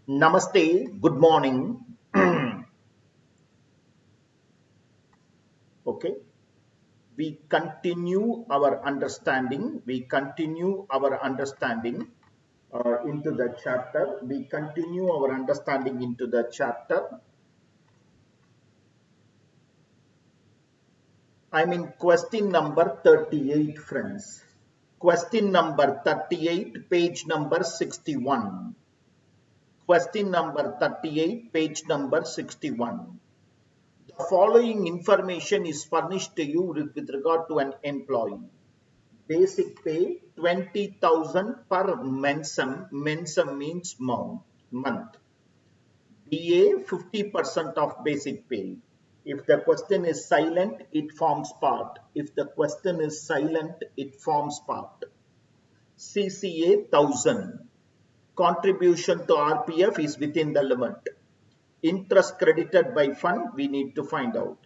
Namaste, good morning. Okay, we continue our understanding. Into the chapter. We continue our understanding into the chapter. I'm in question number 38, friends. Question number 38, page number 61. Question number 38, page number 61. The following information is furnished to you with regard to an employee. Basic pay 20,000 per mensum. Mensum means month. DA 50% of basic pay. If the question is silent, it forms part. If the question is silent, it forms part. CCA 1,000. Contribution to RPF is within the limit. Interest credited by fund, we need to find out.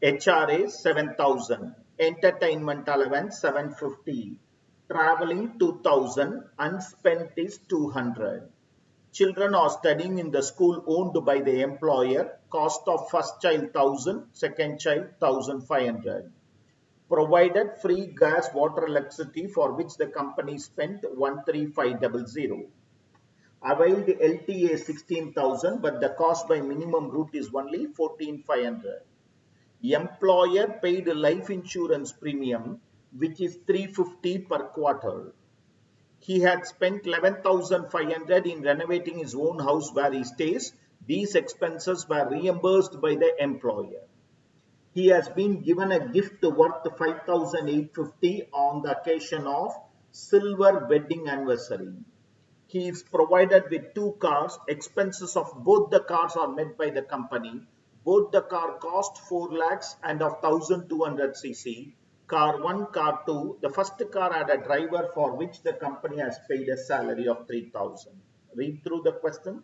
HRA 7,000, entertainment allowance 750, traveling 2,000, unspent is 200. Children are studying in the school owned by the employer. Cost of first child 1,000, second child 1,500. Provided free gas, water, electricity for which the company spent 13,500. Availed LTA 16,000, but the cost by minimum route is only 14,500. Employer paid life insurance premium, which is 350 per quarter. He had spent 11,500 in renovating his own house where he stays. These expenses were reimbursed by the employer. He has been given a gift worth 5,850 on the occasion of silver wedding anniversary. He is provided with 2 cars. Expenses of both the cars are met by the company. Both the car cost 4 lakhs and of 1200 cc. Car 1, car 2. The first car had a driver for which the company has paid a salary of 3,000. Read through the question.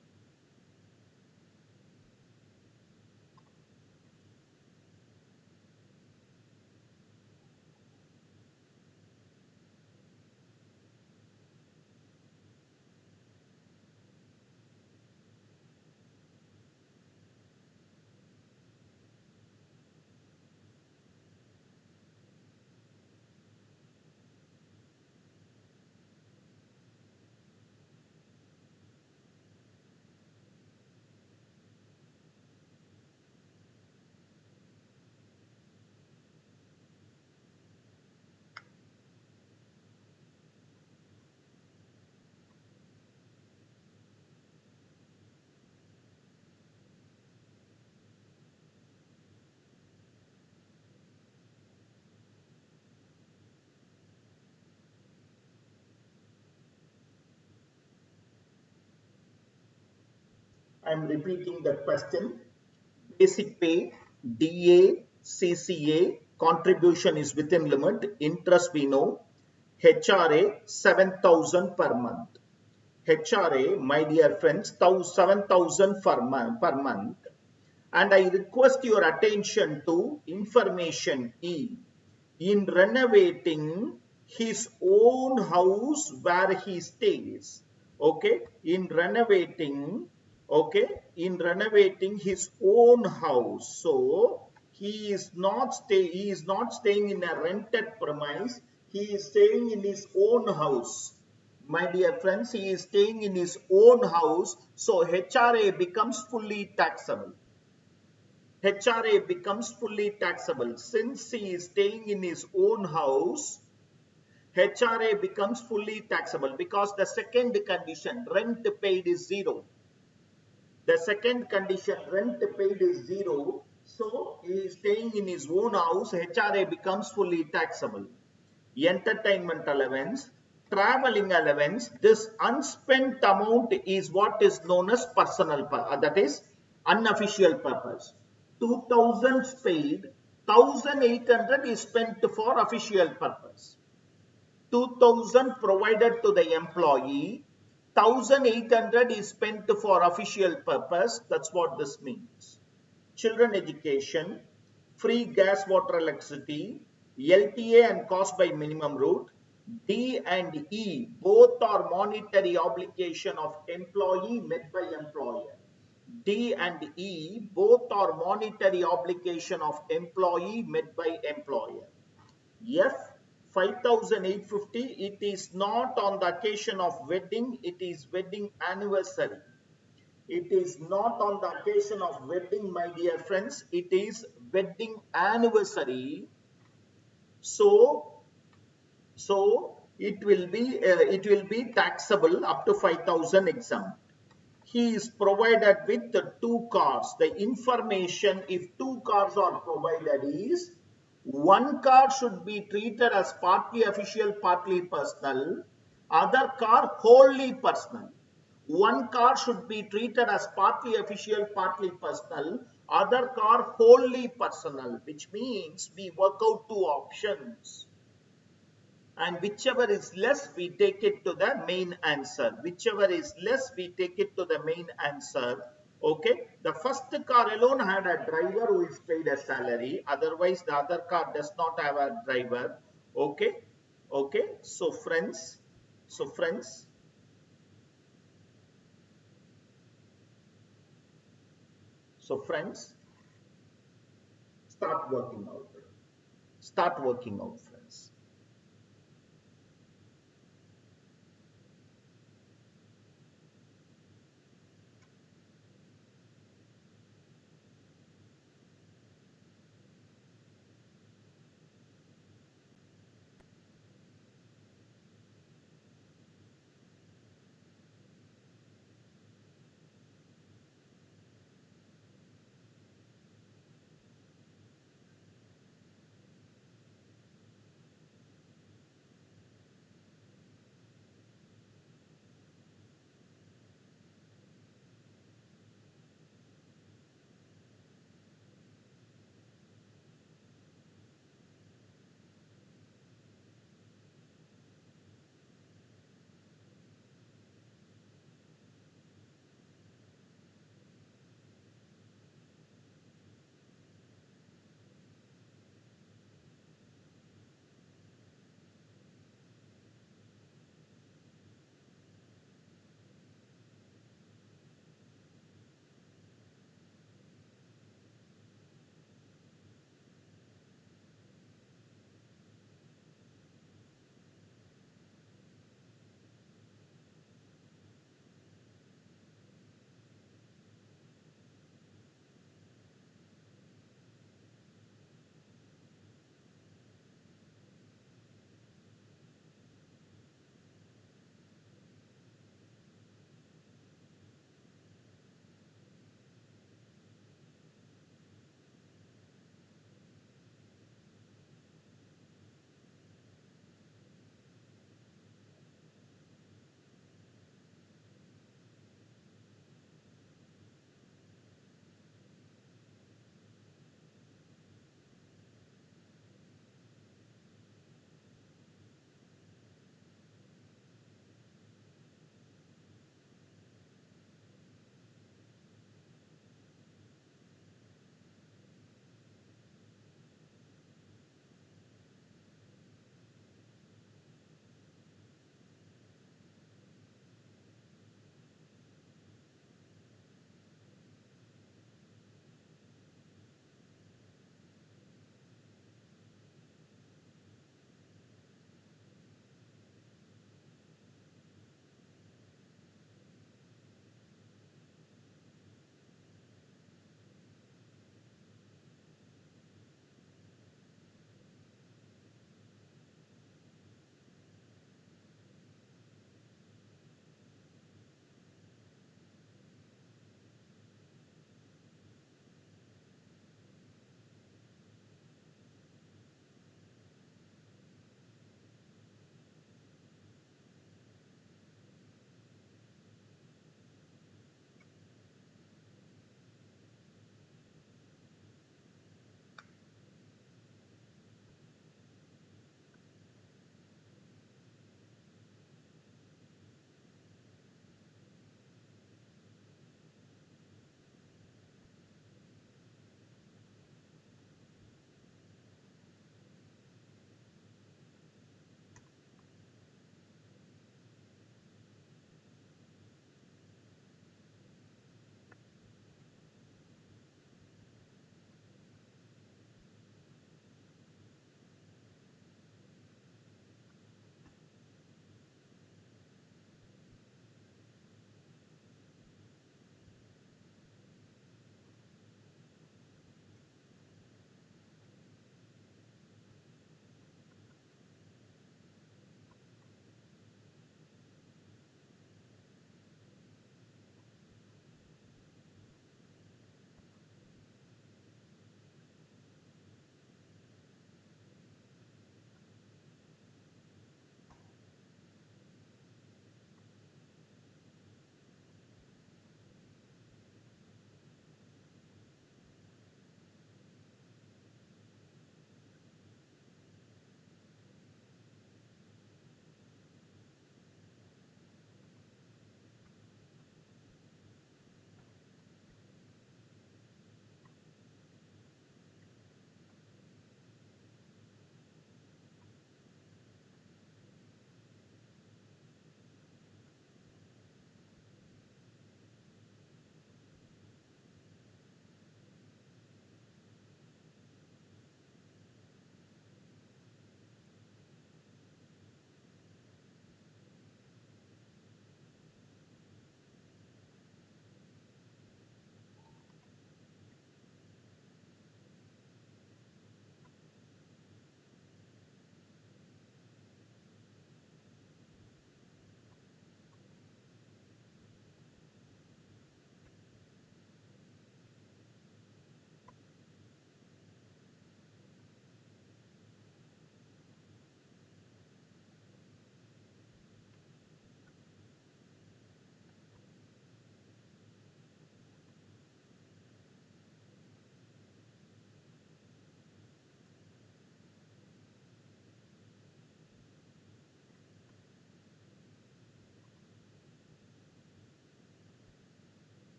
I am repeating the question. Basic pay, DA, CCA, contribution is within limit. Interest we know. HRA 7,000 per month. HRA, my dear friends, 7,000 per month. And I request your attention to information E. In renovating his own house where he stays. Okay, in renovating his own house. So he is not staying in a rented premise. He is staying in his own house. My dear friends, he is staying in his own house. So HRA becomes fully taxable. HRA becomes fully taxable. Since he is staying in his own house, HRA becomes fully taxable because the second condition, rent paid, is zero. The second condition, rent paid, is zero. So he is staying in his own house, HRA becomes fully taxable. Entertainment allowance, traveling allowance, this unspent amount is what is known as personal, that is unofficial purpose. 2,000 paid, 1,800 is spent for official purpose. 2,000 provided to the employee, 1,800 is spent for official purpose. That's what this means. Children education, free gas, water, electricity, LTA and cost by minimum route, D and E both are monetary obligation of employee met by employer. D and E both are monetary obligation of employee met by employer. F 5850, it is not on the occasion of wedding, it is wedding anniversary. It is not on the occasion of wedding, my dear friends, it is wedding anniversary. So it will be taxable up to 5,000 exempt. He is provided with the two cars. The information, if two cars are provided, is one car should be treated as partly official, partly personal. Other car wholly personal. One car should be treated as partly official, partly personal. Other car wholly personal, which means we work out two options, and whichever is less we take it to the main answer. Whichever is less we take it to the main answer. Okay, the first car alone had a driver who is paid a salary, otherwise the other car does not have a driver. Okay, okay, so friends, start working out. Start working out, friends.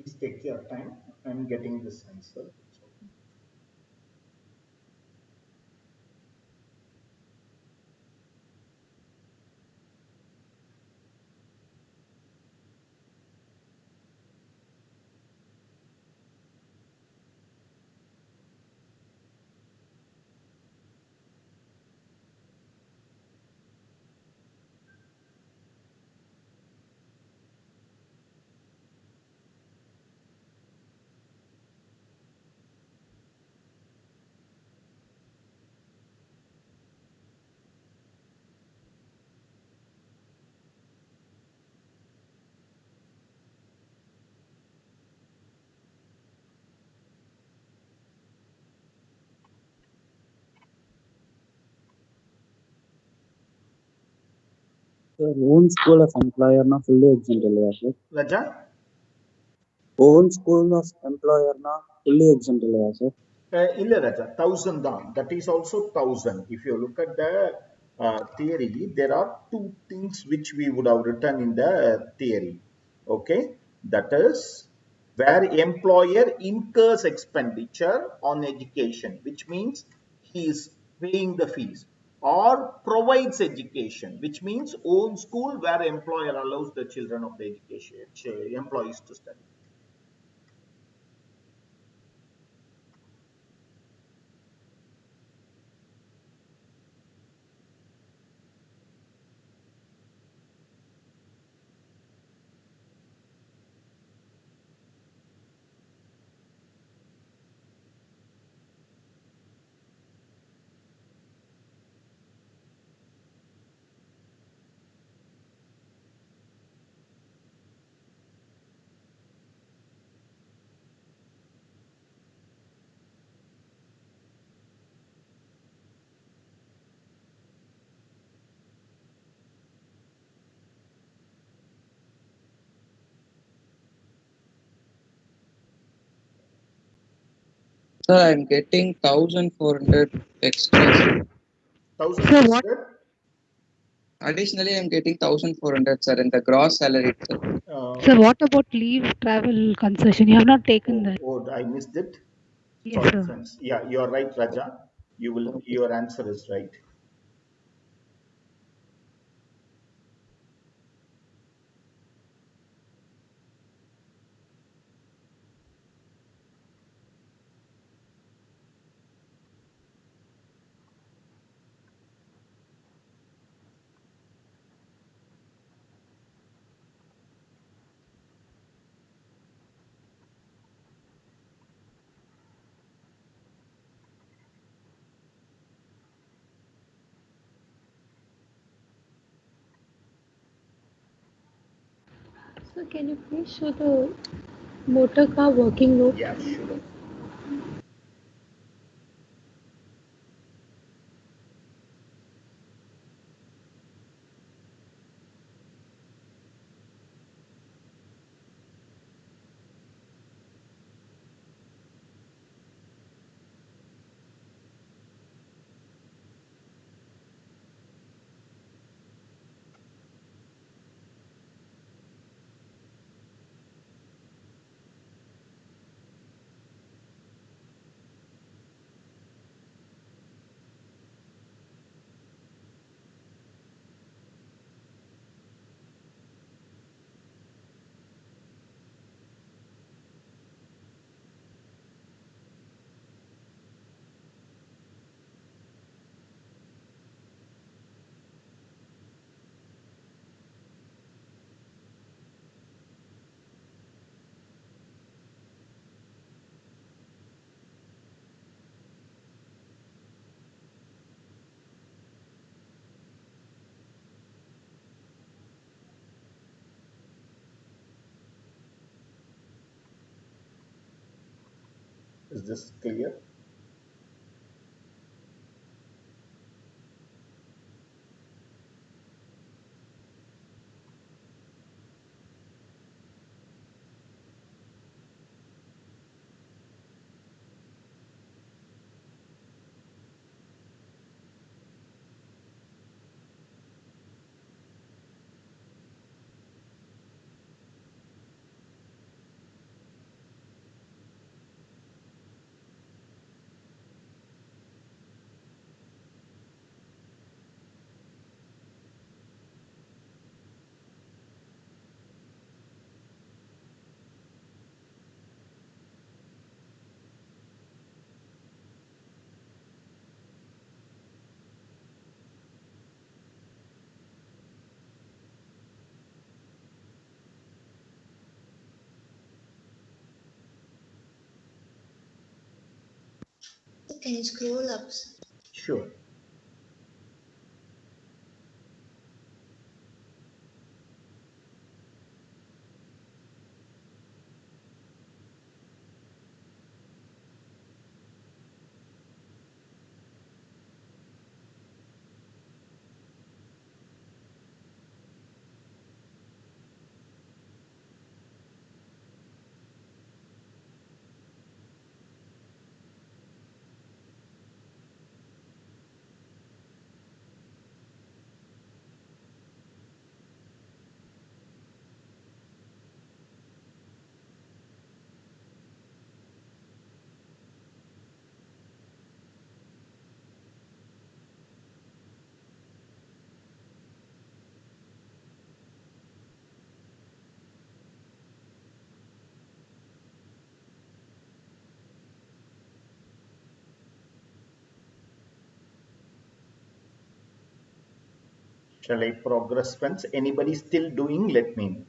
Please take your time. I'm getting this answer. Sir, own school of employer na fully exempt இல்லையா sir? Raja? Own school of employer na fully exempt இல்லையா sir? Illa Raja, 1,000 தான். That is also 1,000. If you look at the theory, there are two things which we would have written in the theory. Okay, that is where employer incurs expenditure on education, which means he is paying the fees, or provides education, which means own school where employer allows the children of the education employees to study. Sir, I'm getting 1,400 extra. Sir, 1,400. additionally, I'm getting 1,400, sir, in the gross salary, sir. Sir, what about leave travel concession? You have not taken that. Oh, I missed it. Yes, Sorry, sir. friends. Yeah, you are right, Raja. Your answer is right. So can you please show the motor car working note? Yeah, sure. Is this clear? Can you scroll up? Sure. Shall I progress, friends? Anybody still doing? Let me know.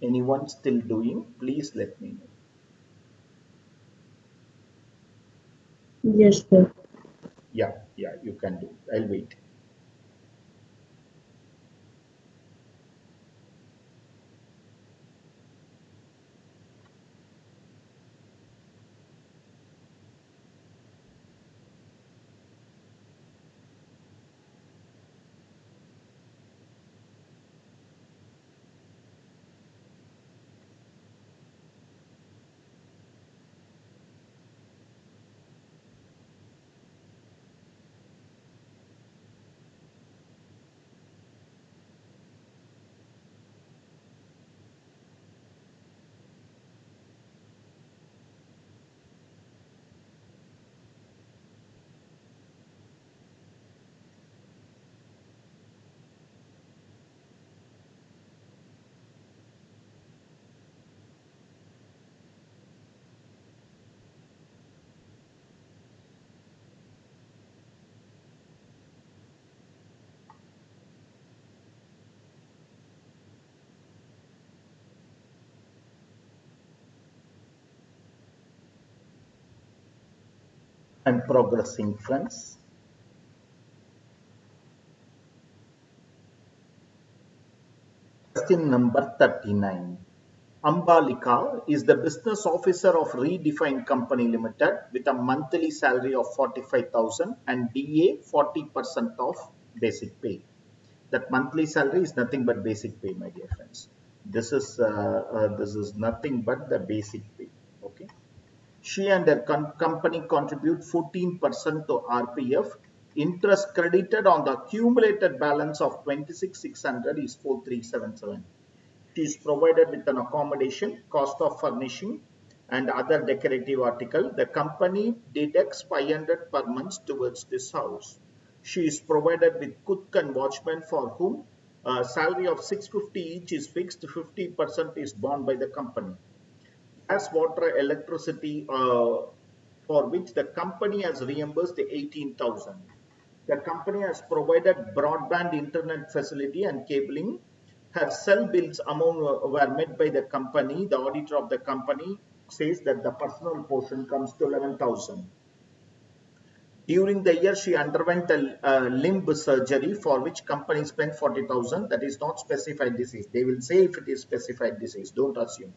Anyone still doing? Please let me know. Yes, sir. Yeah, you can do it. I'll wait. I'm progressing, friends. Question number 39. Ambalika is the business officer of Redefined Company Limited with a monthly salary of 45,000 and DA 40% of basic pay. That monthly salary is nothing but basic pay, my dear friends. This is nothing but the basic pay. Okay. She and her company contribute 14% to RPF. Interest credited on the accumulated balance of 26,600 is 4377. She is provided with an accommodation, cost of furnishing, and other decorative article. The company deducts 500 per month towards this house. She is provided with cook and watchman for whom a salary of 650 each is fixed, 50% is borne by the company. Gas, water, electricity, for which the company has reimbursed the 18,000. The company has provided broadband internet facility and cabling. Her cell bills among were met by the company. The auditor of the company says that the personal portion comes to 11,000. During the year, she underwent a limb surgery for which company spent 40,000. That is not specified disease. They will say if it is specified disease. Don't assume.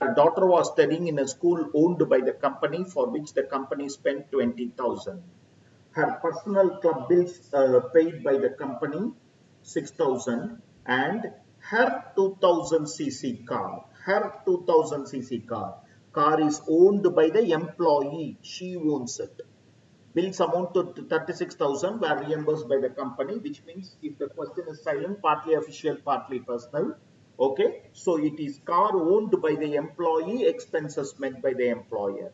Her daughter was studying in a school owned by the company for which the company spent 20,000. Her personal club bills paid by the company 6,000 and her 2000cc car. Her 2000cc car is owned by the employee. She owns it. Bills amount to 36,000 were reimbursed by the company, which means if the question is silent, partly official, partly personal. Okay, so it is car owned by the employee, expenses met by the employer.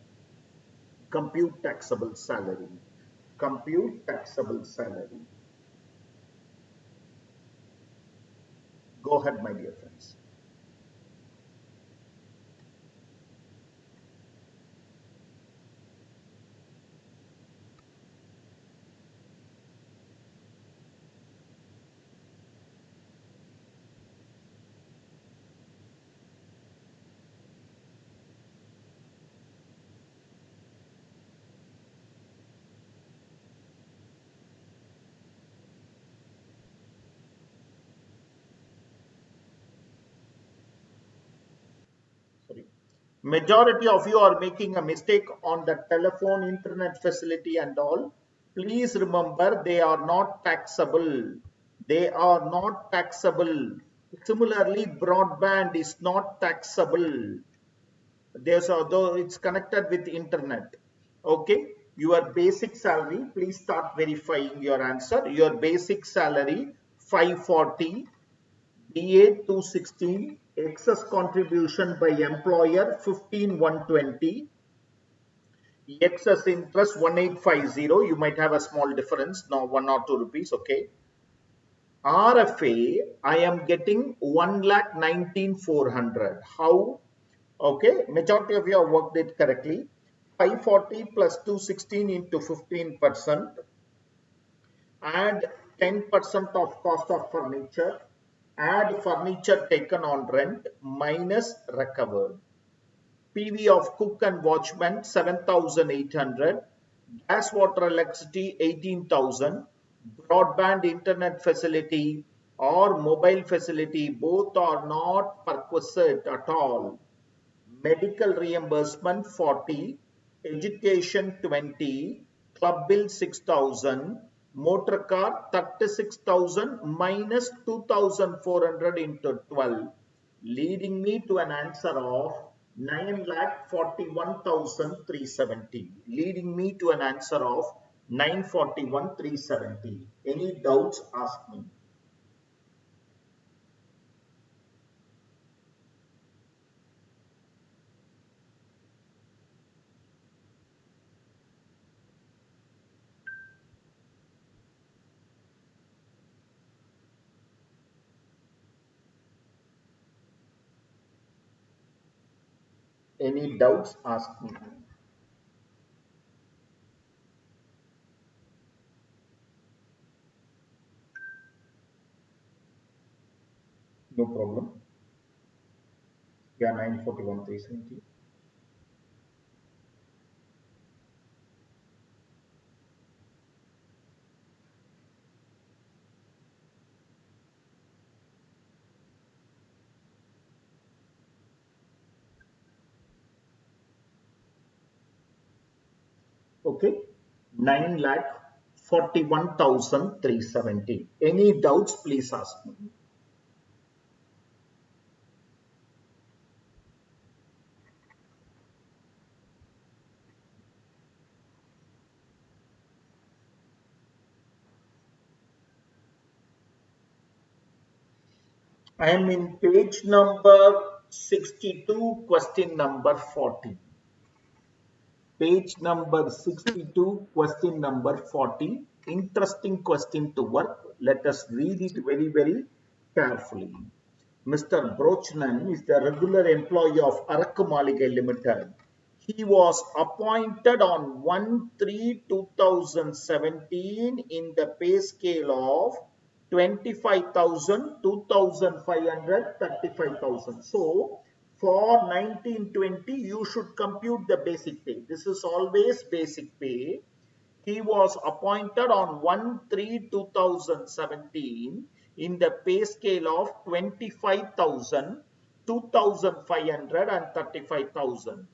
Compute taxable salary. Compute taxable salary. Go ahead, my dear friends. Majority of you are making a mistake on the telephone, internet facility and all. Please remember, they are not taxable. They are not taxable. Similarly, broadband is not taxable. Though it's connected with internet. Okay, your basic salary, please start verifying your answer. Your basic salary 540, DA 216, excess contribution by employer 15120, excess interest 1850. You might have a small difference now, 1 or 2 rupees. Okay, RFA I am getting 1,19,400. How? Okay, majority of you have worked it correctly. 540 plus 216 into 15%, add 10% of cost of furniture, add furniture taken on rent minus recovered. PV of cook and watchman 7,800, gas, water, electricity 18,000, broadband internet facility or mobile facility both are not perquisite at all. Medical reimbursement 40, education 20, club bill 6,000, motor car 36,000 minus 2,400 into 12, leading me to an answer of 9,41,370. Leading me to an answer of 941,370. Any doubts, ask me. Any doubts, ask me. No problem. Yeah, 941,370. Okay, 9,41,370. Any doubts, please ask me. I am in page number 62, question number 40. Page number 62, question number 40. Interesting question to work. Let us read it very, very carefully. Mr. Brochnan is the regular employee of Arakumaligai Limited. He was appointed on 1/3/2017 in the pay scale of 25,000, 2,500, 35,000. So, for 1920, you should compute the basic pay. This is always basic pay. He was appointed on 1/3/2017 in the pay scale of 25,000, 2,500 and 35,000.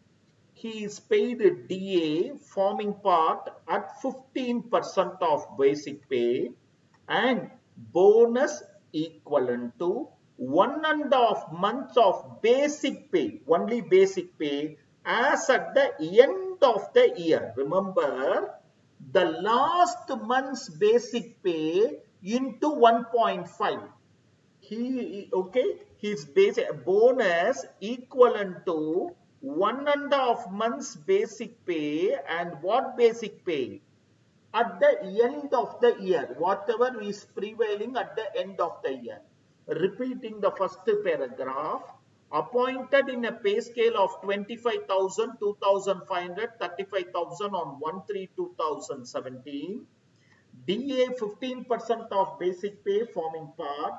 He is paid DA forming part at 15% of basic pay and bonus equivalent to 1.5 months of basic pay, only basic pay, as at the end of the year. Remember, the last month's basic pay into 1.5. His basic bonus equivalent to 1.5 months basic pay, and what basic pay? At the end of the year, whatever is prevailing at the end of the year. Repeating the first paragraph, appointed in a pay scale of 25,000, 2,500, 35,000 on 1/3/2017. DA 15% of basic pay forming part,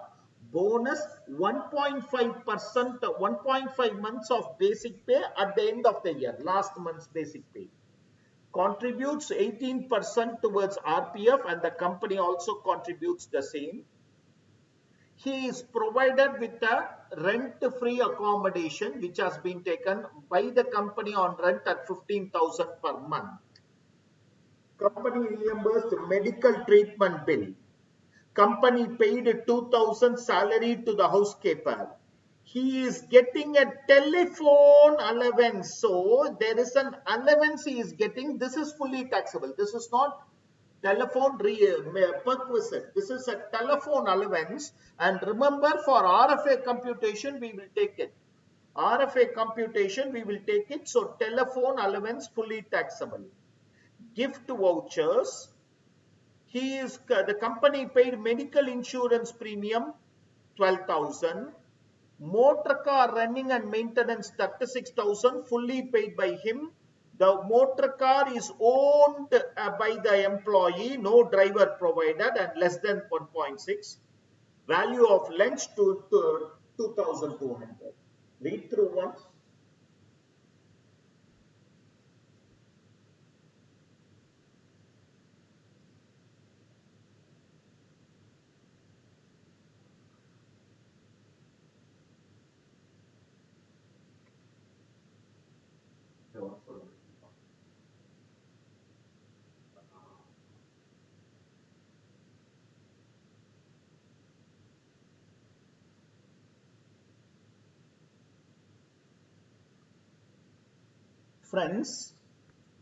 bonus 1.5%, 1.5 months of basic pay at the end of the year, last month's basic pay. Contributes 18% towards RPF and the company also contributes the same. He is provided with a rent-free accommodation which has been taken by the company on rent at 15,000 per month. Company reimbursed medical treatment bill. Company paid 2,000 salary to the housekeeper. He is getting a telephone allowance. So there is an allowance he is getting. This is fully taxable. This is not telephone perquisite. This is a telephone allowance. And remember, for RFA computation, we will take it. RFA computation, we will take it. So telephone allowance fully taxable. Gift vouchers. The company paid medical insurance premium 12,000. Motor car running and maintenance 36,000 fully paid by him. The motor car is owned by the employee, no driver provided, and less than 1.6. Value of lunch to 2,200. Read through once.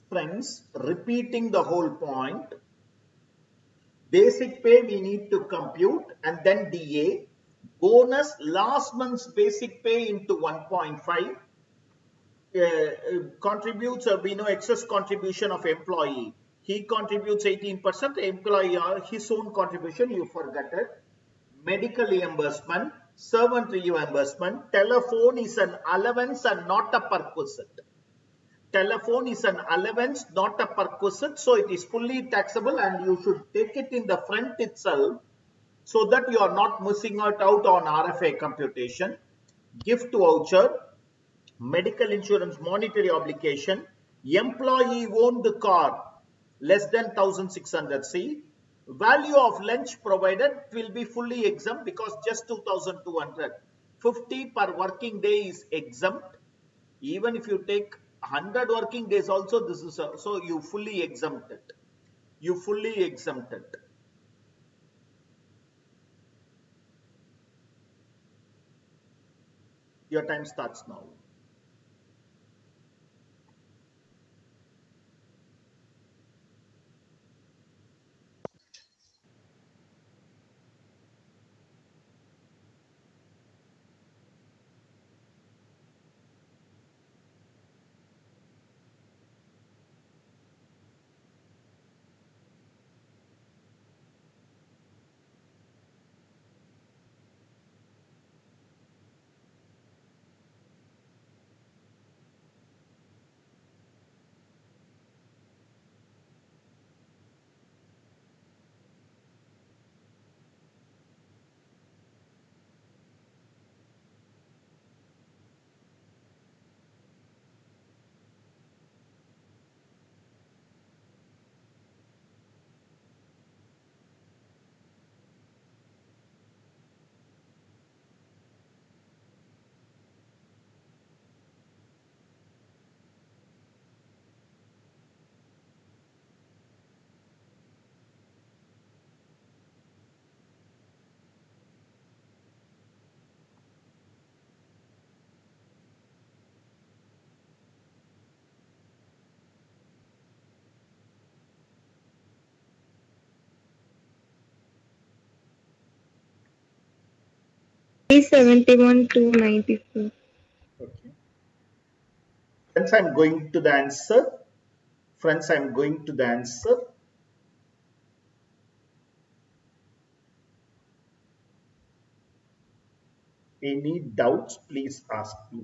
Friends, repeating the whole point. Basic pay we need to compute, and then DA. Bonus, last month's basic pay into 1.5. Contributes, we know excess contribution of employee. He contributes 18%, employee his own contribution, you forget it. Medical reimbursement, servant reimbursement. Telephone is an allowance and not a perquisite. Telephone is an allowance, not a perquisite, so it is fully taxable, and you should take it in the front itself so that you are not missing out on RFA computation. Gift voucher, medical insurance monetary obligation, employee owned the car less than 1,600 C. Value of lunch provided will be fully exempt because just 2,200. 50 per working day is exempt. Even if you take 100 working days also, this is so you fully exempt it. You fully exempt it. Your time starts now. Page 71 to 94. Okay. Friends, I'm going to the answer. Friends, I'm going to the answer. Any doubts, please ask me.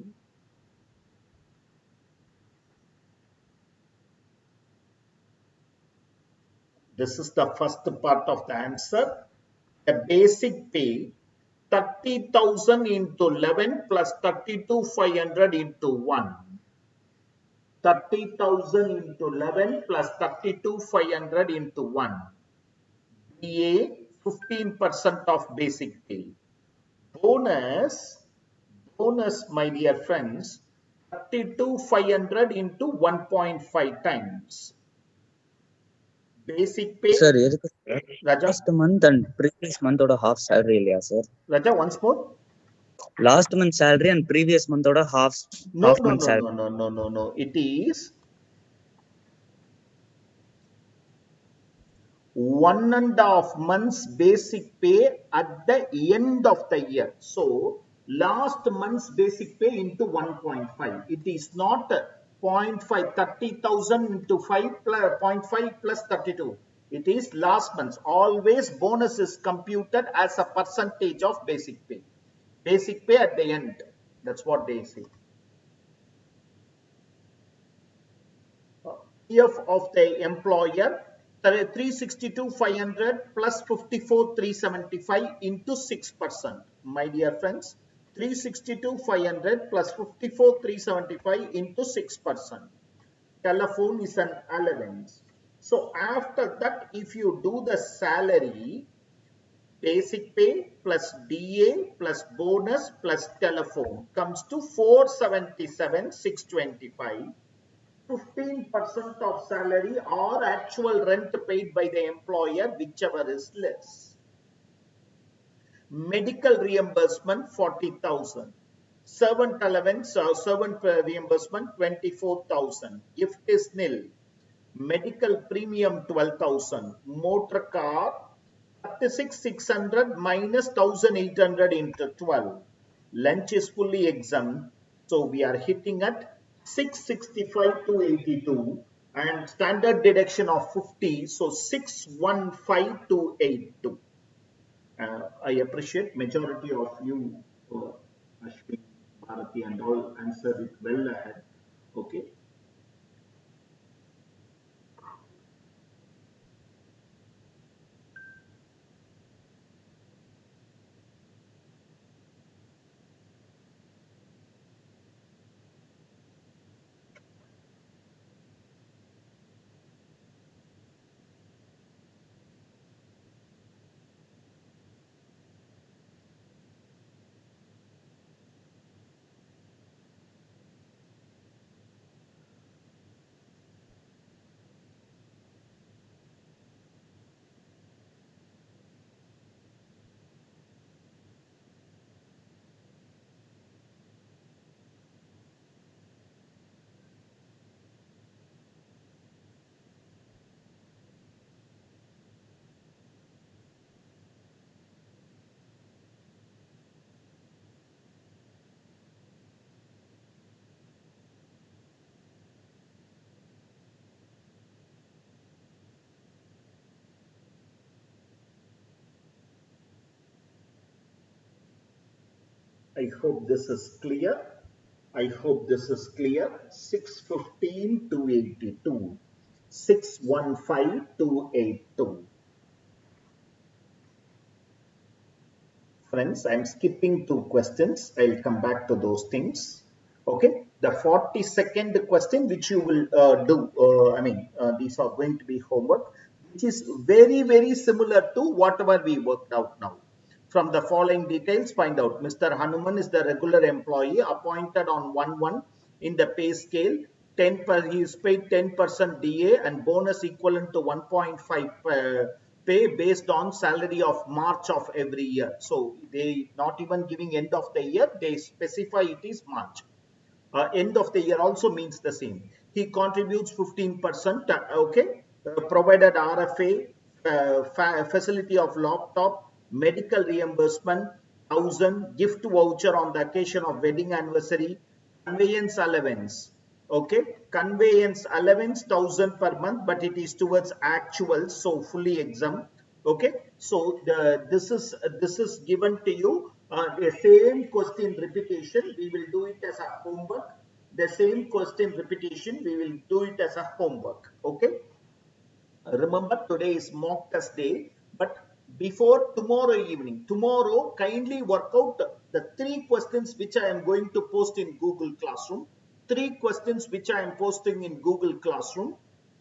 This is the first part of the answer. The basic pay 30,000 into 11 plus 32,500 into 1. 30,000 into 11 plus 32,500 into 1. DA 15% of basic pay. Bonus bonus, my dear friends, 32,500 into 1.5 times. Basic pay. Sir, எதுக்கு sir? Raja, Last month and previous month oda half salary இல்லையா sir? Raja, once more. Last month salary and previous month oda half No. month salary. No. It is 1.5 months basic pay at the end of the year. So last month's basic pay into 1.5. It is not 0.5, 30,000 into 5 plus 0.5 plus 32. It is last month's. Always bonus is computed as a percentage of basic pay. Basic pay at the end. That's what they say. PF of the employer 362,500 plus 54,375 into 6%. My dear friends, 362,500 plus 54,375 into 6%. Telephone is an allowance. So after that, if you do the salary, basic pay plus DA plus bonus plus telephone comes to 477,625. 15% of salary or actual rent paid by the employer, whichever is less. Medical reimbursement 40,000. Servant allowance or servant reimbursement 24,000. Gift is nil. Medical premium 12,000. Motor car 36,600 minus 1,800 into 12. Lunch is fully exempt. So we are hitting at 665 to 82 and standard deduction of 50. So 615 to 82. I appreciate majority of you, Ashwin, Bharati and all answered it well ahead. Okay. I hope this is clear. I hope this is clear. 615 to 82. 615 to 82. Friends, I'm skipping 2 questions. I'll come back to those things. Okay. The 42nd question, which you will do, these are going to be homework, which is very, very similar to whatever we worked out now. From the following details, find out. Mr. Hanuman is the regular employee appointed on 1/1 in the pay scale. He is paid 10% DA and bonus equivalent to 1.5 pay based on salary of March of every year. So they not even giving end of the year, they specify it is March. End of the year also means the same. He contributes 15%, okay, provided RFA, facility of laptop, medical reimbursement, 1,000, gift voucher on the occasion of wedding anniversary, conveyance allowance, okay, conveyance allowance 1,000 per month, but it is towards actual, so fully exempt, okay. So this is given to you. The same question repetition, we will do it as a homework. The same question repetition, we will do it as a homework. Okay. Remember, today is mock test day, but before tomorrow evening, tomorrow kindly work out the 3 questions which I am going to post in Google Classroom. 3 questions which I am posting in Google Classroom.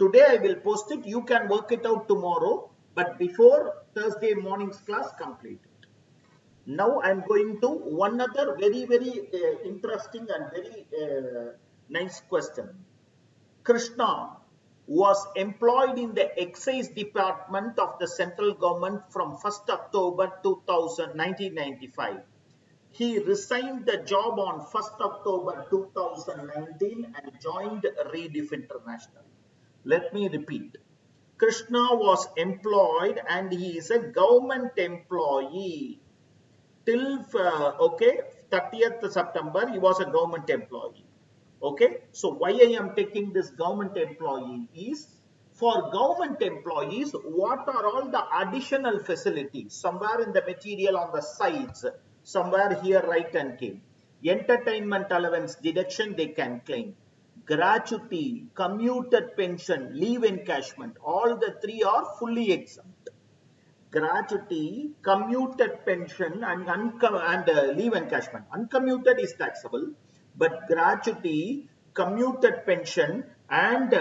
Today I will post it. You can work it out tomorrow, but before Thursday morning's class, complete it. Now I'm going to one other very, very interesting and very nice question. Krishna was employed in the excise department of the central government from 1st October 1995. He resigned the job on 1st October 2019 and joined Rediff International. Let me repeat. Krishna was employed and he is a government employee till 30th September. He was a government employee. Okay, so why I am taking this government employee is for government employees, what are all the additional facilities? Somewhere in the material on the sides, somewhere here write and claim. Entertainment allowance deduction they can claim. Gratuity, commuted pension, leave encashment, all the three are fully exempt. Gratuity, commuted pension, and leave encashment. Uncommuted is taxable, but gratuity, commuted pension, and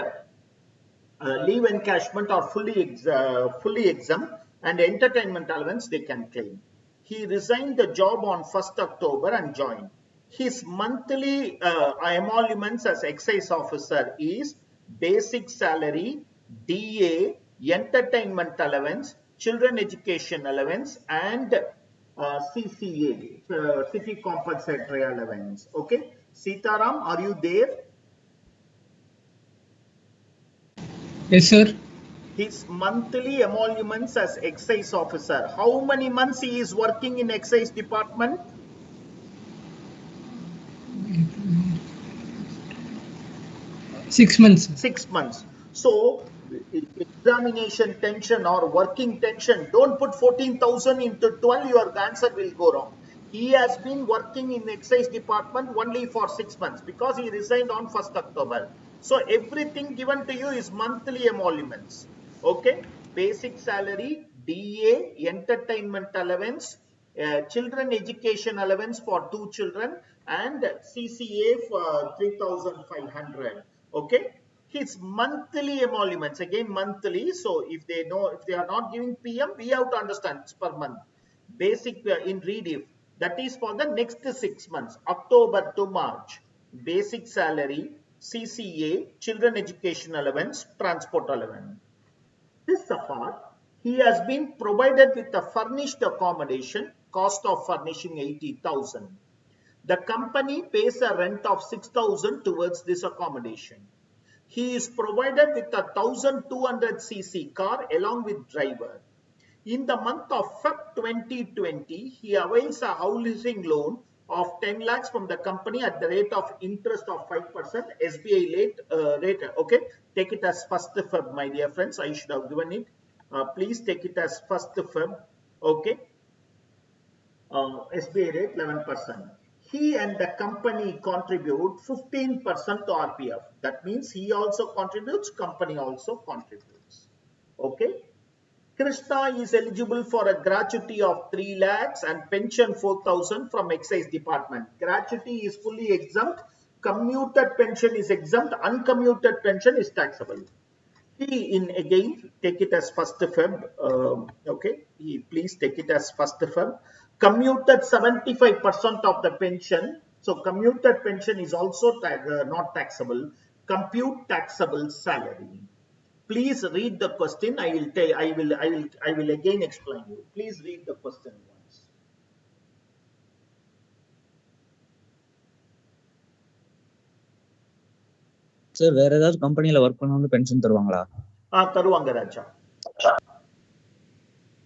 leave encashment are fully exempt, and entertainment allowance they can claim. He resigned the job on 1st October and joined. His monthly emoluments as excise officer is basic salary, DA, entertainment allowance, children education allowance, and CCA, city compensatory allowance. Okay, Sitaram, are you there? Yes, sir. His monthly emoluments as excise officer. How many months he is working in excise department? 6 months. 6 months. So examination tension or working tension, don't put 14,000 into 12, your answer will go wrong. He has been working in excise department only for 6 months because he resigned on 1st October. So everything given to you is monthly emoluments. Okay, basic salary, DA, entertainment allowance, children education allowance for 2 children, and CCA for 3,500. Okay, his monthly emoluments, again monthly. So if they are not giving PM, we have to understand it's per month. Basic in Rediff, that is for the next 6 months, October to March. Basic salary, CCA, children education allowance, transport allowance. This apart, he has been provided with a furnished accommodation, cost of furnishing 80,000. The company pays a rent of 6,000 towards this accommodation. He is provided with a 1200cc car along with driver. In the month of Feb 2020, he avails a housing loan of 10 lakhs from the company at the rate of interest of 5%, SBI rate. Okay, take it as 1st Feb, my dear friends. I should have given it. Please take it as 1st Feb. Okay, SBI rate 11%. He and the company contribute 15% to RPF. That means he also contributes, company also contributes. Okay. Krishna is eligible for a gratuity of 3 lakhs and pension 4,000 from excise department. Gratuity is fully exempt. Commuted pension is exempt. Uncommuted pension is taxable. He again take it as 1st Feb. Okay, please take it as 1st Feb. Commuted 75% of the pension. So commuted pension is also not taxable. Compute taxable salary. Please read the question. I will again explain you. Please read the question once. Sir வேற ஏதாவது கம்பெனில work பண்ணவங்க pension தருவாங்களா? தருவாங்க ராஜா.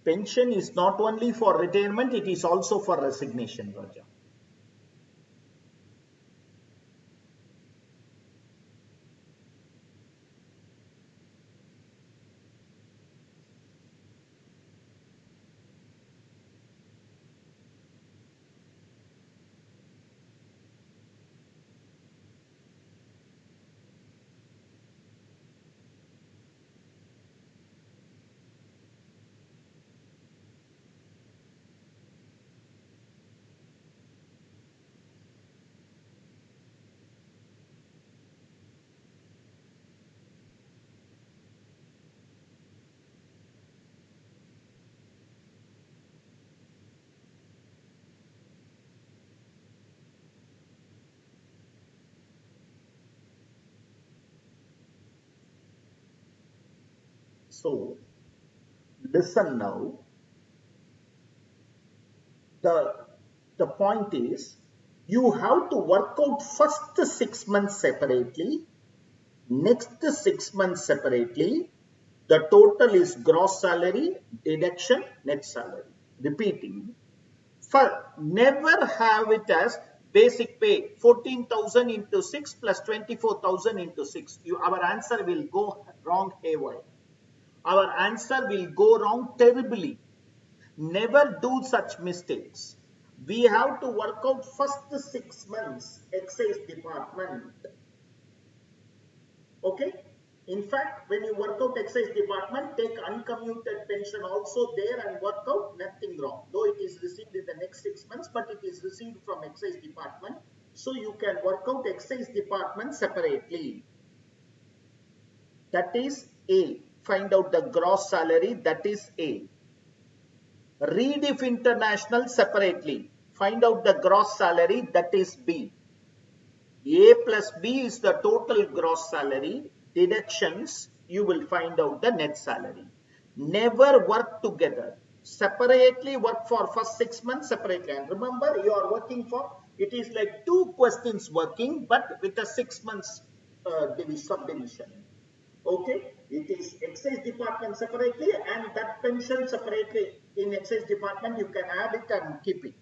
Pension is not only for retirement, it is also for resignation, Raja. So listen now. The point is, you have to work out first 6 months separately, next 6 months separately. The total is gross salary, deduction, net salary. Repeating, never have it as basic pay 14,000 into 6 plus 24,000 into 6. Our answer will go wrong haywire. Our answer will go wrong terribly. Never do such mistakes. We have to work out first 6 months excise department. Okay? In fact, when you work out excise department, take uncommuted pension also there and work out, nothing wrong. Though it is received in the next 6 months, but it is received from excise department. So you can work out excise department separately. That is A. Find out the gross salary, that is A. Read if international separately. Find out the gross salary, that is B. A plus B is the total gross salary. Deductions, you will find out the net salary. Never work together. Separately work for first 6 months separately. And remember, you are working for, it is like 2 questions working, but with a 6 months subdivision. Okay, it is excise department separately and that pension separately in excise department. You can add it and keep it.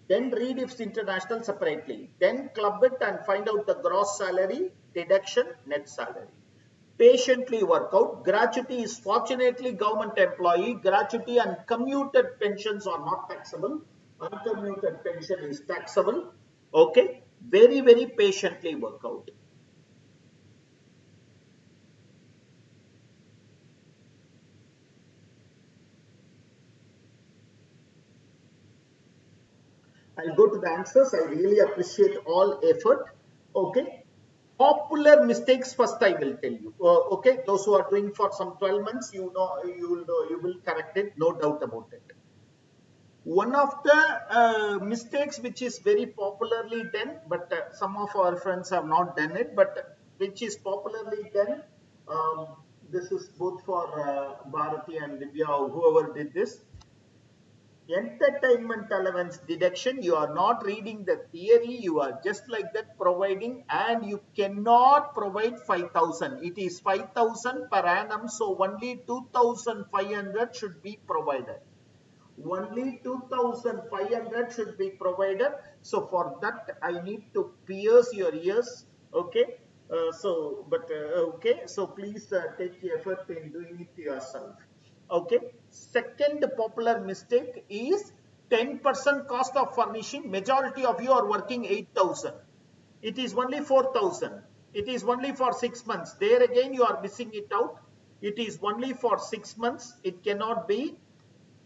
Then read if international separately. Then club it and find out the gross salary, deduction, net salary. Patiently work out. Gratuity is fortunately government employee. Gratuity and commuted pensions are not taxable. Uncommuted pension is taxable. Okay, very, very patiently work out. I'll go to the answers. I really appreciate all effort. Okay. Popular mistakes first I will tell you. Okay. Those who are doing for some 12 months, you will correct it. No doubt about it. One of the mistakes which is very popularly done, but some of our friends have not done it, but which is popularly done. This is both for Bharati and Divya, or whoever did this. Entertainment allowance deduction, you are not reading the theory, you are just like that providing, and you cannot provide 5,000. It is 5,000 per annum, so only 2,500 should be provided. Only 2,500 should be provided. So for that, I need to pierce your ears. Okay. Okay. So please take effort in doing it yourself. Okay. Second popular mistake is 10% cost of furnishing. Majority of you are working 8,000. It is only 4,000. It is only for 6 months. There again, you are missing it out. It is only for 6 months. It cannot be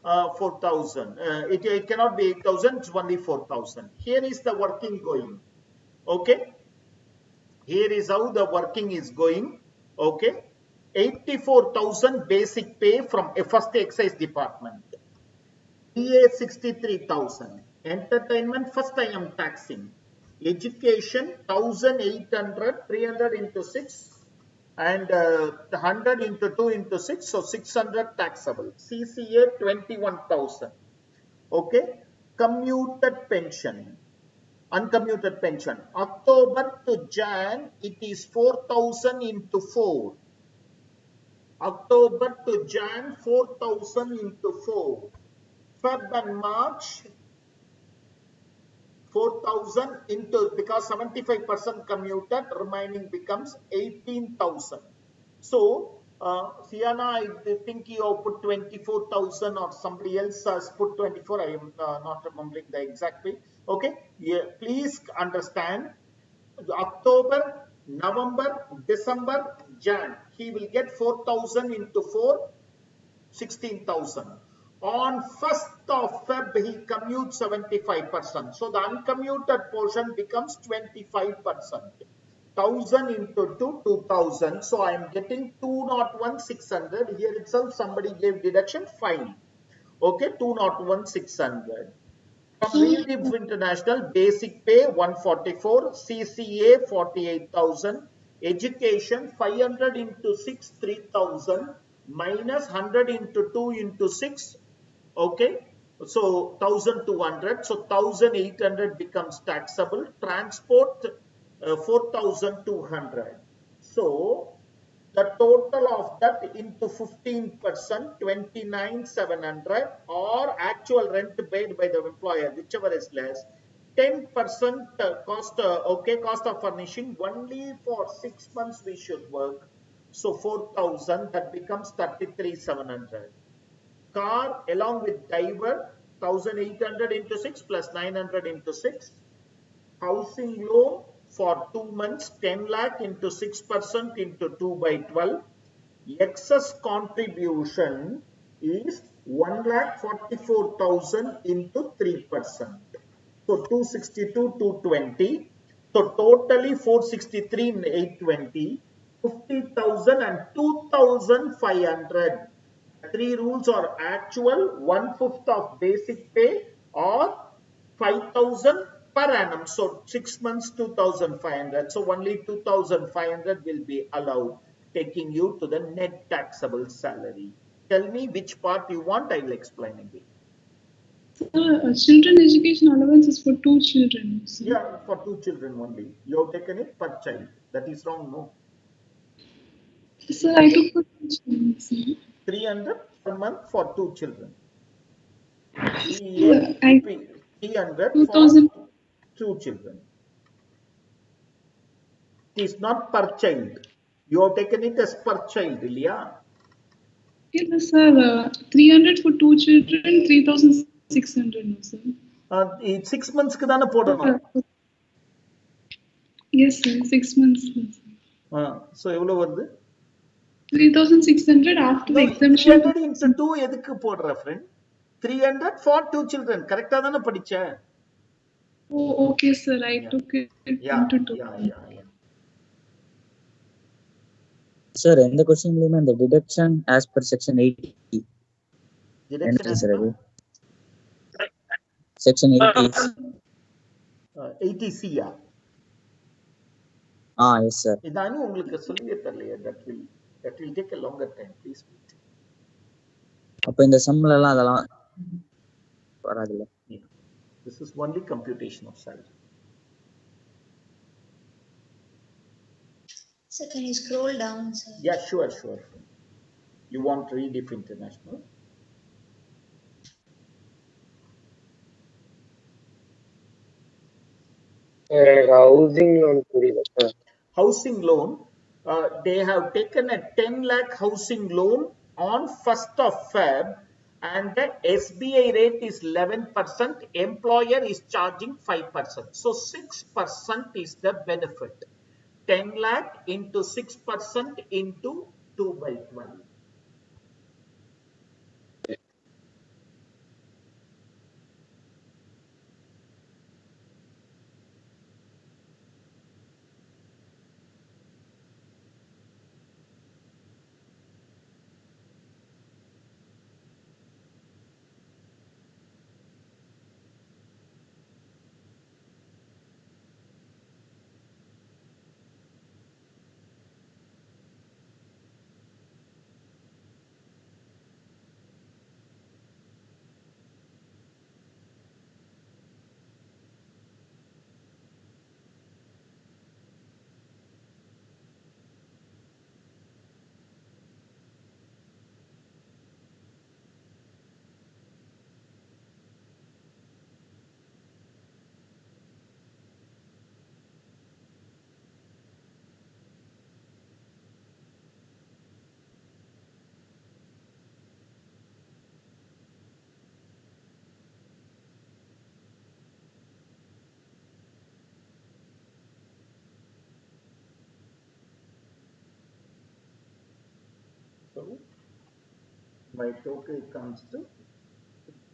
4,000. It cannot be 8,000. It's only 4,000. Here is the working going. Okay. Here is how the working is going. Okay. 84,000 basic pay from first excise department. DA 63,000. Entertainment, first I am taxing. Education 1,800, 300 into 6 and 100 into 2 into 6, so 600 taxable. CCA 21,000. Okay. Commuted pension. Uncommuted pension. October to Jan, it is 4,000 into 4. October to Jan, 4,000 into 4. Feb and March, 4,000 into, because 75% commuted, remaining becomes 18,000. So, Sienna, I think you have put 24,000 or somebody else has put 24. I am not remembering the exact way. Okay, yeah, please understand. October, November, December, Jan. He will get 4,000 into 4, 16,000. On 1st of Feb, he commutes 75%. So the uncommuted portion becomes 25%. 1,000 into 2, 2,000. So I am getting 201,600. Here itself somebody gave deduction, fine. Okay, 201,600. From Relief International, basic pay 144, CCA 48,000, education 500 into 6, 3,000, minus 100 into 2 into 6. Okay. So 1200. So 1800 becomes taxable. Transport 4200. So the total of that into 15%, 29,700, or actual rent paid by the employer, whichever is less. 10% cost, cost of furnishing only for 6 months we should work. So 4,000, that becomes 33,700. Car along with driver, 1,800 into 6 plus 900 into 6. Housing loan for 2 months, 10 lakh into 6% into 2 by 12. Excess contribution is 1,44,000 into 3%. So 262, 220. So totally 463 in 820, 50,000 and 2,500. Three rules are actual, 1/5 of basic pay or 5,000 per annum. So 6 months, 2,500. So only 2,500 will be allowed, taking you to the net taxable salary. Tell me which part you want, I will explain again. Children education allowance is for 2 children. So. Yeah, for 2 children only. You have taken it per child. That is wrong, no? Sir, I took for 2 children. Sir. 300 per month for 2 children. Sir, 300 for 2,000. 2 children. It is not per child. You have taken it as per child, Ilya. Yes, sir. 300 for 2 children, 3,600. Sir. 6 monthsக்கு தான போடணும். Yes, sir. 6 months. So எவ்வளவு வருது? 3,600 after the exemption. 300 into 2 எதுக்கு போடுற friend? 300 for 2 children. கரெக்ட்டா தான படிச்ச? Oh, okay, sir. I took it into 2. Yeah. Sir, in the question, the deduction as per section 80. Deduction as per? Section 80. 80C. Yes, sir. இதானு உங்களுக்கு சொல்லியே தரலையே. That will take a longer time. Please wait. அப்ப இந்த சம்ல எல்லாம் அதெல்லாம் வராதுல்ல. This is only computation of salary. Sir, can you scroll down, sir? Yeah, sure. You want to read if international? Housing loan. Housing loan, they have taken a 10 lakh housing loan on 1st of Feb, and the SBI rate is 11%, employer is charging 5%. So 6% is the benefit. 10 lakh into 6% into 2 by 12. So my total comes to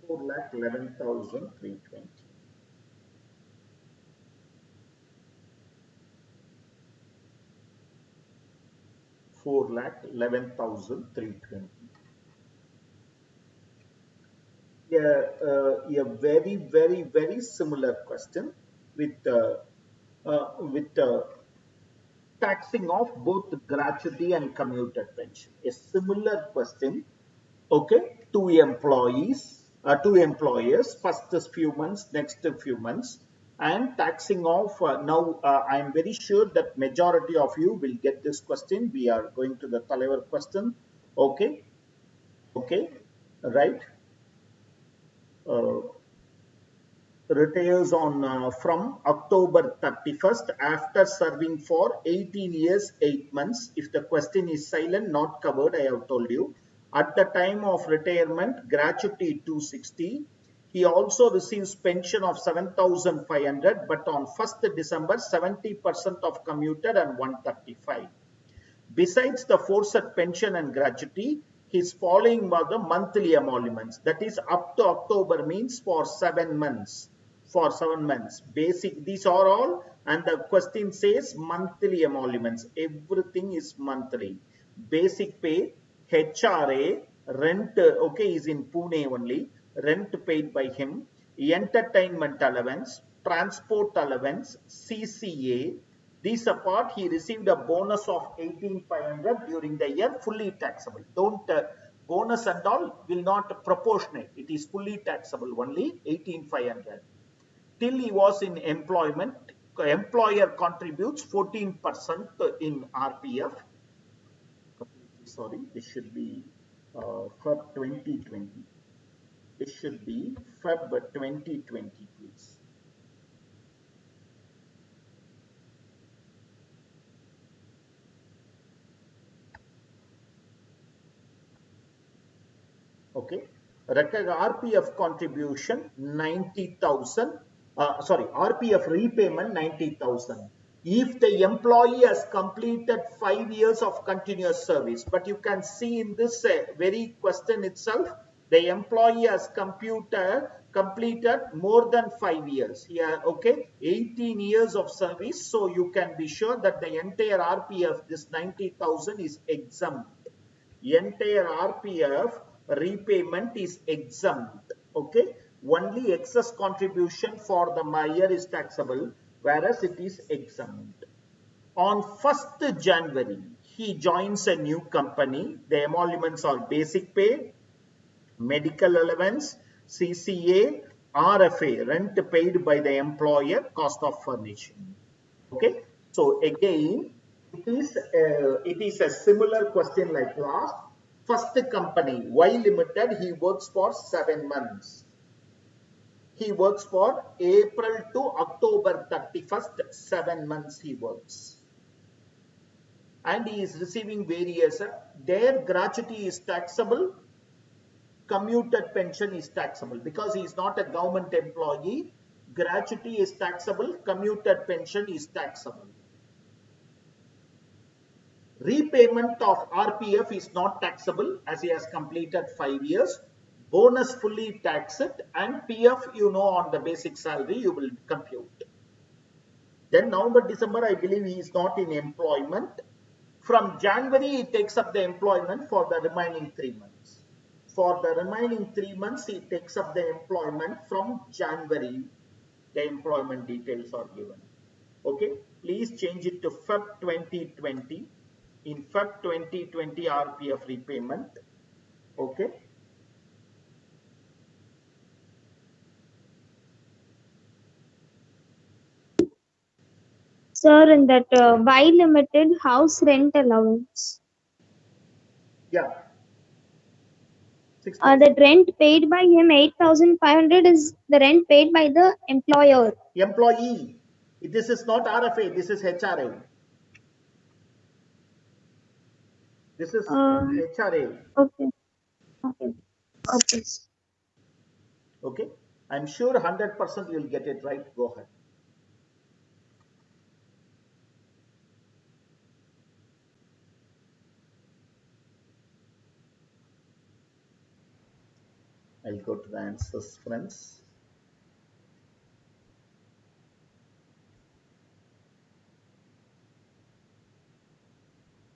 4,11,320. $4,11,320. A very, very, very similar question with taxing of both gratuity and commuted pension. A similar question, okay, two employers, first is few months, next few months, and taxing of, now I am very sure that majority of you will get this question. We are going to the Talavar question, okay, right. Retires on from October 31st after serving for 18 years 8 months. If the question is silent, not covered, I have told you. At the time of retirement, gratuity 260. He also receives pension of 7,500, but on 1st December 70% of commuted and 135. Besides the forced pension and gratuity, his following were the monthly emoluments. That is up to October means for 7 months. For 7 months. Basic, these are all, and the question says monthly emoluments. Everything is monthly. Basic pay, HRA, rent, okay, is in Pune only. Rent paid by him, entertainment allowance, transport allowance, CCA. These apart, he received a bonus of 18,500 during the year, fully taxable. Don't bonus and all will not proportionate. It is fully taxable only, 18,500. Till he was in employment, employer contributes 14% in RPF. Sorry, this should be Feb 2020. This should be Feb 2020, please. Okay, RPF contribution 90,000. RPF repayment 90,000. If the employee has completed 5 years of continuous service, but you can see in this very question itself, the employee has completed more than 5 years. Here, okay, 18 years of service. So you can be sure that the entire RPF, this 90,000 is exempt. Entire RPF repayment is exempt. Okay, only excess contribution for the year is taxable, whereas it is exempt. On 1st January, he joins a new company. The emoluments are basic pay, medical allowance, CCA, RFA, rent paid by the employer, cost of furnishing. Okay, so again, it is a similar question like last. First company, Y Limited, he works for 7 months. He works for April to October 31st, 7 months he works. And he is receiving various, their gratuity is taxable, commuted pension is taxable. Because he is not a government employee, gratuity is taxable, commuted pension is taxable. Repayment of RPF is not taxable as he has completed 5 years. Bonus fully tax it, and PF, you know, on the basic salary you will compute. Then November, December, I believe he is not in employment. From January, he takes up the employment for the remaining 3 months. For the remaining 3 months, he takes up the employment from January. The employment details are given. Okay, please change it to Feb 2020. In Feb 2020 RPF repayment. Okay. Sir, in that Y Limited house rent allowance. Yeah. The rent paid by him 8,500 is the rent paid by the employer. Employee. This is not RFA. This is HRA. This is HRA. Okay. Okay. Okay. Okay. I'm sure 100% you'll get it right. Go ahead. I'll go to the answers, friends.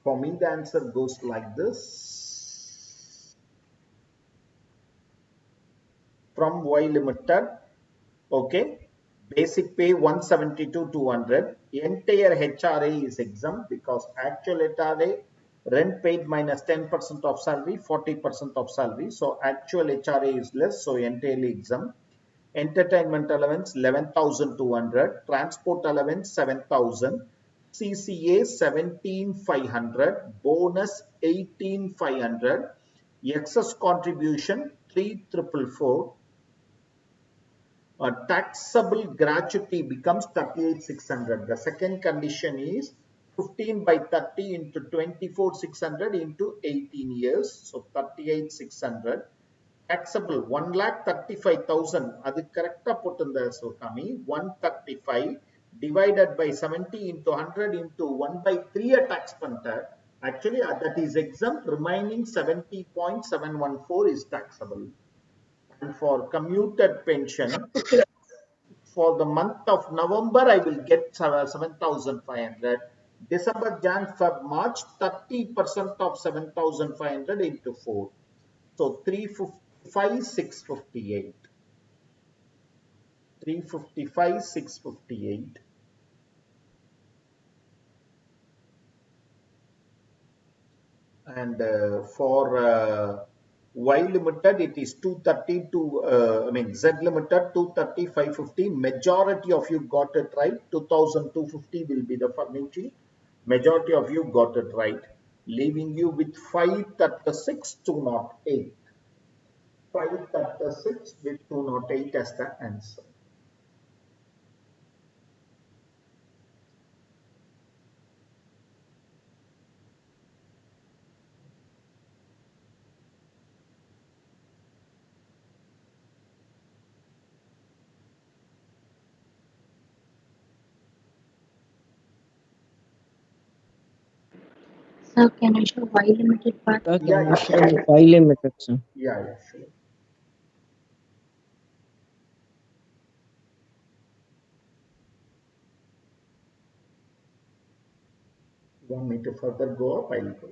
For me, the answer goes like this. From Y Limited, okay, basic pay 172,200, entire HRA is exempt because actual HRA, rent paid minus 10% of salary, 40% of salary. So actual HRA is less, so entirely exempt. Entertainment allowance 11,200, transport allowance 7,000, CCA 17,500, bonus 18,500, excess contribution 3,444. Taxable gratuity becomes 38,600. The second condition is 15 by 30 into 24,600 into 18 years. So 38,600. Taxable 1,35,000. Adu correct put in the so kami 135 divided by 70 into 100 into 1 by 3 a tax panta. Actually that is exempt. Remaining 70.714 is taxable. And for commuted pension, for the month of November, I will get 7,500. December, Jan, Feb, March, 30% of 7,500 into 4. So 355, 658. 355, 658. And for Y limited, it is 230 to, Z limited 230, 550. Majority of you got it right. 2,250 will be the furnishing. Majority of you got it right. Leaving you with 536, 208. 536 with 208 as the answer. Sir, can I show Y limited part? Sir, Yeah, can you yeah, show me Y limited, sir? yeah, sure. Want me to further go up? I'll go.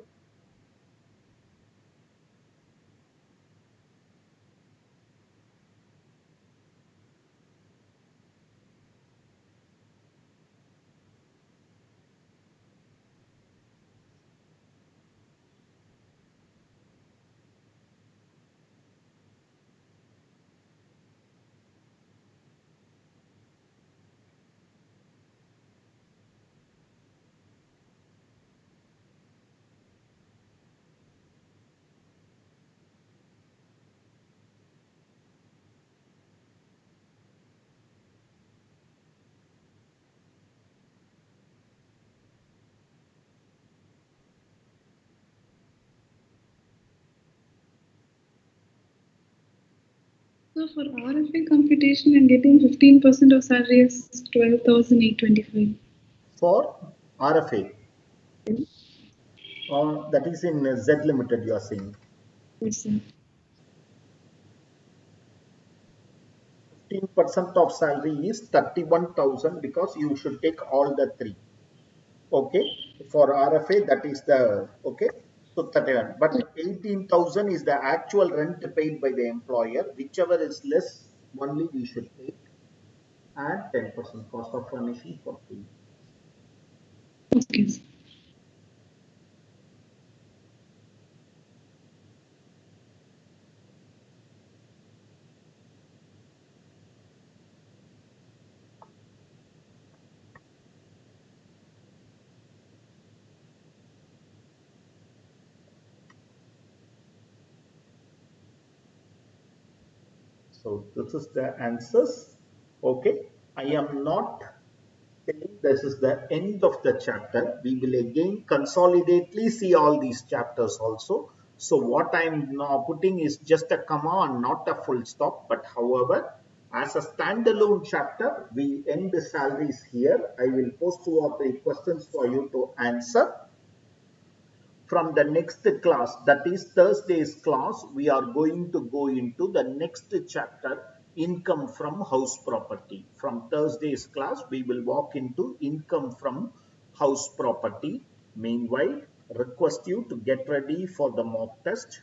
So for RFA computation, I'm getting 15% of salary is 12,825. For RFA. That is in Z limited, you are saying. Yes, sir. 15% of salary is 31,000 because you should take all the three. Okay. For RFA, that is the, okay. So 31. But 18,000 is the actual rent paid by the employer. Whichever is less, only we should take. And 10% cost of furnishing for free. Okay, sir. So this is the answers. Okay. I am not saying this is the end of the chapter. We will again consolidately see all these chapters also. So what I'm now putting is just a comma and not a full stop. But however, as a standalone chapter, we end the salaries here. I will post 2 or 3 questions for you to answer. From the next class, that is Thursday's class, we are going to go into the next chapter, income from house property. From Thursday's class, we will walk into income from house property. Meanwhile, request you to get ready for the mock test.